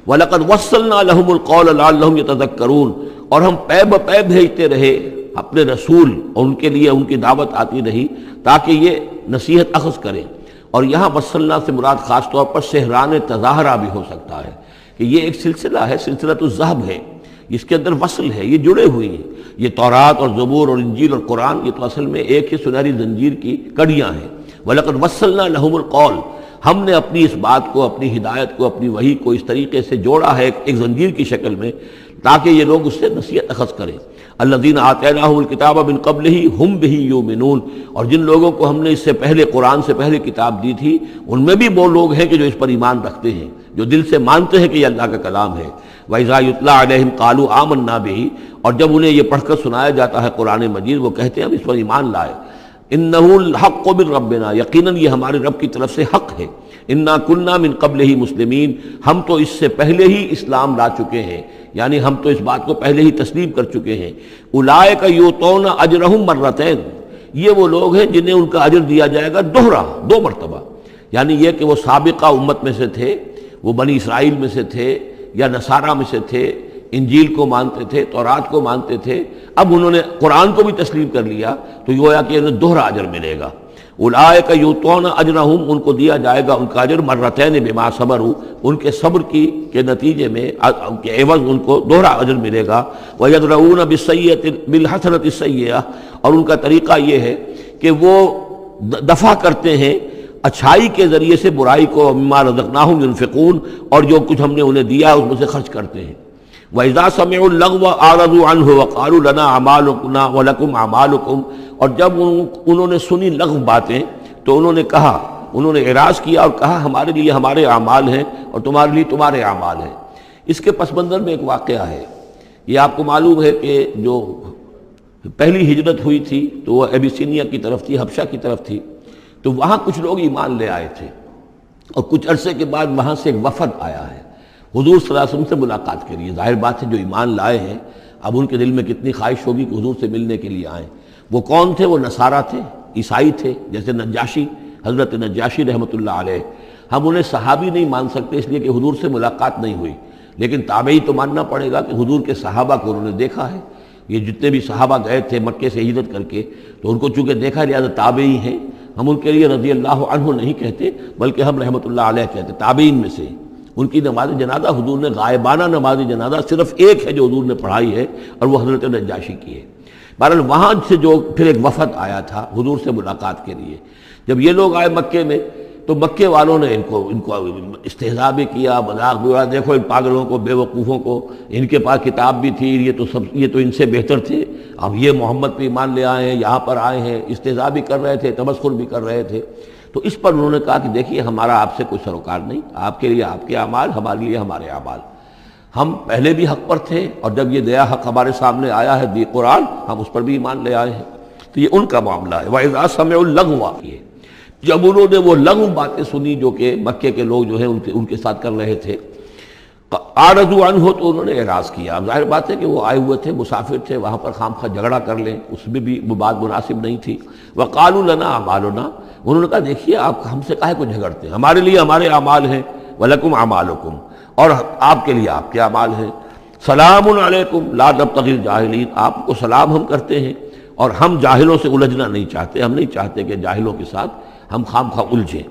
وَلَقَدْ وَصَّلْنَا لَهُمُ الْقَوْلَ لَعَلَّهُمْ يَتَذَكَّرُونَ، اور ہم پے بہ پے بھیجتے رہے اپنے رسول، اور ان کے لیے ان کی دعوت آتی رہی تاکہ یہ نصیحت اخذ کریں۔ اور یہاں وصلنا سے مراد خاص طور پر سہران تظاہرہ بھی ہو سکتا ہے کہ یہ ایک سلسلہ ہے، سلسلۃ الذہب ہے، اس کے اندر وصل ہے، یہ جڑے ہوئی ہیں۔ یہ تورات اور زبور اور انجیل اور قرآن، یہ تو اصل میں ایک ہی سنہری زنجیر کی کڑیاں ہیں۔ وَلَقَدْ وَصَّلْنَا لَهُمُ الْقَوْلَ، ہم نے اپنی اس بات کو، اپنی ہدایت کو، اپنی وحی کو اس طریقے سے جوڑا ہے ایک زنجیر کی شکل میں تاکہ یہ لوگ اس سے نصیحت اخذ کریں۔ الذین آتیناہم الکتاب من قبلہ ہم بہ یؤمنون، اور جن لوگوں کو ہم نے اس سے پہلے، قرآن سے پہلے کتاب دی تھی، ان میں بھی وہ لوگ ہیں کہ جو اس پر ایمان رکھتے ہیں، جو دل سے مانتے ہیں کہ یہ اللہ کا کلام ہے۔ وَإِذَا يُتْلَىٰ عَلَيْهِمْ قَالُوا آمَنَّا بِهِ، اور جب انہیں یہ پڑھ کر سنایا جاتا ہے قرآن مجید، وہ کہتے ہیں ہم اس پر ایمان لائے۔ إِنَّهُ الْحَقُّ مِن رَّبِّنَا، یقیناً یہ ہمارے رب کی طرف سے حق ہے۔ اِنَّا كُنَّا مِن قَبْلِهِ مُسْلِمِينَ، ہم تو اس سے پہلے ہی اسلام لا چکے ہیں، یعنی ہم تو اس بات کو پہلے ہی تسلیم کر چکے ہیں۔ أُولَٰئِكَ يُؤْتَوْنَ أَجْرَهُم مَّرَّتَيْنِ، یہ وہ لوگ ہیں جنہیں ان کا اجر دیا جائے گا دوہرا، دو مرتبہ، یعنی یہ کہ وہ سابقہ امت میں سے تھے، وہ بنی اسرائیل میں سے تھے یا نصارہ میں سے تھے، انجیل کو مانتے تھے، تورات کو مانتے تھے، اب انہوں نے قرآن کو بھی تسلیم کر لیا تو گویا کہ انہیں دوہرا اجر ملے گا۔ اولئک یؤتون اجرہم، ان کو دیا جائے گا ان کا اجر مرتین بما صبروا، ان کے صبر کے نتیجے میں کے عوض ان کو دوہرا اجر ملے گا۔ ویدرؤون بالسیئۃ بالحسنۃ السیئۃ، اور ان کا طریقہ یہ ہے کہ وہ دفع کرتے ہیں اچھائی کے ذریعے سے برائی کو، مما رزقناہم ينفقون، اور جو کچھ ہم نے انہیں دیا اس میں سے خرچ کرتے ہیں۔ وَإِذَا سَمِعُوا اللَّغْوَ أَعْرَضُوا عَنْهُ وَقَالُوا لَنَا أَعْمَالُنَا وَلَكُمْ أَعْمَالُكُمْ، اور جب انہوں نے سنی لغو باتیں تو انہوں نے کہا، انہوں نے اعراض کیا اور کہا ہمارے لیے ہمارے اعمال ہیں اور تمہارے لیے تمہارے اعمال ہیں۔ اس کے پس منظر میں ایک واقعہ ہے، یہ آپ کو معلوم ہے کہ جو پہلی ہجرت ہوئی تھی تو وہ ابیسینیا کی طرف تھی، حبشہ کی طرف تھی، تو وہاں کچھ لوگ ایمان لے آئے تھے، اور کچھ عرصے کے بعد وہاں سے ایک وفد آیا ہے حضور صلی اللہ علیہ وسلم سے ملاقات کے لیے۔ ظاہر بات ہے جو ایمان لائے ہیں اب ان کے دل میں کتنی خواہش ہوگی کہ حضور سے ملنے کے لیے آئیں۔ وہ کون تھے؟ وہ نصارہ تھے، عیسائی تھے، جیسے نجاشی، حضرت نجاشی رحمۃ اللہ علیہ۔ ہم انہیں صحابی نہیں مان سکتے اس لیے کہ حضور سے ملاقات نہیں ہوئی، لیکن تابعی تو ماننا پڑے گا کہ حضور کے صحابہ کو انہوں نے دیکھا ہے۔ یہ جتنے بھی صحابہ گئے تھے مکے سے ہجرت کر کے تو ان کو چونکہ دیکھا، لہٰذا تابعی ہیں، ہم ان کے لیے رضی اللہ عنہ نہیں کہتے بلکہ ہم رحمۃ اللہ علیہ کہتے، تابعین میں سے۔ ان کی نماز جنازہ حضور نے غائبانہ نماز جنازہ صرف ایک ہے جو حضور نے پڑھائی ہے، اور وہ حضرت نجاشی کی ہے۔ بہرحال وہاں سے جو پھر ایک وفد آیا تھا حضور سے ملاقات کے لیے، جب یہ لوگ آئے مکے میں تو مکے والوں نے ان کو استہزاء بھی کیا، مذاق بھی ہوا، دیکھو ان پاگلوں کو، بے وقوفوں کو، ان کے پاس کتاب بھی تھی، یہ تو ان سے بہتر تھے، اب یہ محمد پہ ایمان لے آئے ہیں، یہاں پر آئے ہیں، استہزاء بھی کر رہے تھے، تمسخر بھی کر رہے تھے۔ تو اس پر انہوں نے کہا کہ دیکھیے ہمارا آپ سے کوئی سروکار نہیں، آپ کے لیے آپ کے اعمال، ہمارے لیے ہمارے اعمال، ہم پہلے بھی حق پر تھے، اور جب یہ نیا حق ہمارے سامنے آیا ہے دی قرآن، ہم اس پر بھی ایمان لے آئے ہیں۔ تو یہ ان کا معاملہ ہے۔ وَإِذَا سَمِعُوا اللَّغْوَ، جب انہوں نے وہ لغو باتیں سنی جو کہ مکے کے لوگ جو ہیں ان کے ساتھ کر رہے تھے، اعرضوا عنہ، تو انہوں نے اعراض کیا۔ اب ظاہر بات ہے کہ وہ آئے ہوئے تھے، مسافر تھے، وہاں پر خام خواہ جھگڑا کر لیں، اس میں بھی وہ بات مناسب نہیں تھی۔ وقالوا لنا اعمالنا، انہوں نے کہا دیکھیے آپ ہم سے کاہے کو جھگڑتے ہیں، ہمارے لیے ہمارے اعمال ہیں، ولکم اعمالکم، اور آپ کے لیے آپ کے اعمال ہیں۔ سلام علیکم لا نبتغی الجاہلین، آپ کو سلام ہم کرتے ہیں اور ہم جاہلوں سے الجھنا نہیں چاہتے، ہم نہیں چاہتے کہ جاہلوں کے ساتھ ہم خام خواہ الجھیں۔